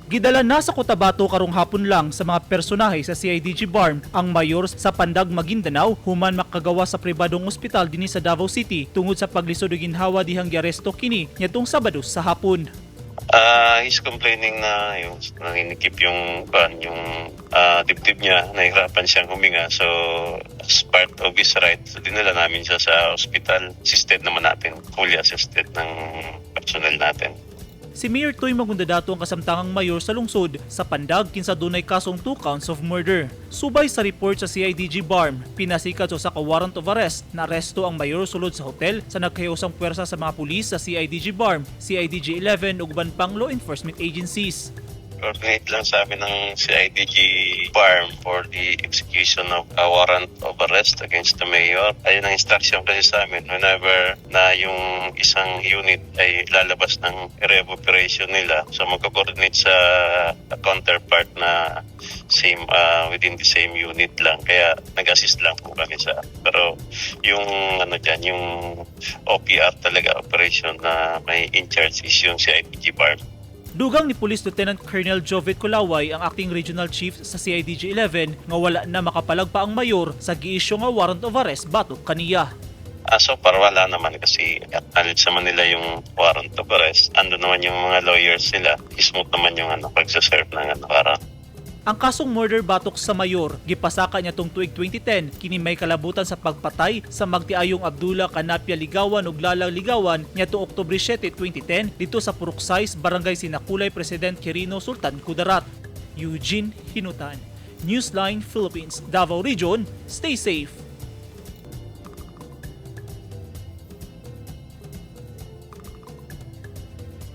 Gidala na sa Cotabato karong hapon lang sa mga personahe sa CIDG BARM ang mayor sa Pandag, Maguindanao human makagawa sa pribadong ospital dinhi sa Davao City tungod sa paglisod og ginhawa dihang giaresto kini niadtong Sabado sa hapon. He's complaining na yung nanginikip yung dibdib niya, nahihirapan siyang huminga. So, as part of his right, so dinala namin siya sa hospital. Assisted naman natin, fully assisted ng personnel natin. Si Mayor Toy Magundadato ang kasamtangang mayor sa lungsod sa Pandag kinsa dunay kasong 2 counts of murder. Subay sa report sa CIDG BARM, pinasikat sa warrant of arrest na aresto ang mayor sulod sa hotel sa nagkahiyosang puwersa sa mga pulis sa CIDG BARM, CIDG 11 ug uban pang law enforcement agencies. Coordinate lang sa amin ng CIDG BARM for the execution of a warrant of arrest against the mayor. Ayun ang instruction kasi sa amin whenever na yung isang unit ay lalabas ng area of operation nila. So magko-coordinate sa counterpart na same within the same unit lang. Kaya nag-assist lang po kami sa pero yung yung OPR talaga operation na may in charge is yung CIDG BARM. Dugang ni Police Lieutenant Colonel Jovet Colaway ang acting regional chief sa CIDG 11 nga wala na makapalag pa ang mayor sa giisyu nga warrant of arrest batok kaniya. So far wala naman kasi acknowledge naman nila yung warrant of arrest. Ando naman yung mga lawyers nila. Smooth naman yung pagsaserve ng warrant. Ang kasong murder batok sa mayor gipasaka niya tong tuig 2010 kini may kalabutan sa pagpatay sa magtiayong Abdullah Canapia Ligawan ug Lalang Ligawan niadtong Oktubre 7, 2010 dito sa Puruksais, Barangay Sinakulay, President Quirino Sultan Kudarat. Eugene Hinutan, Newsline Philippines, Davao Region. Stay safe.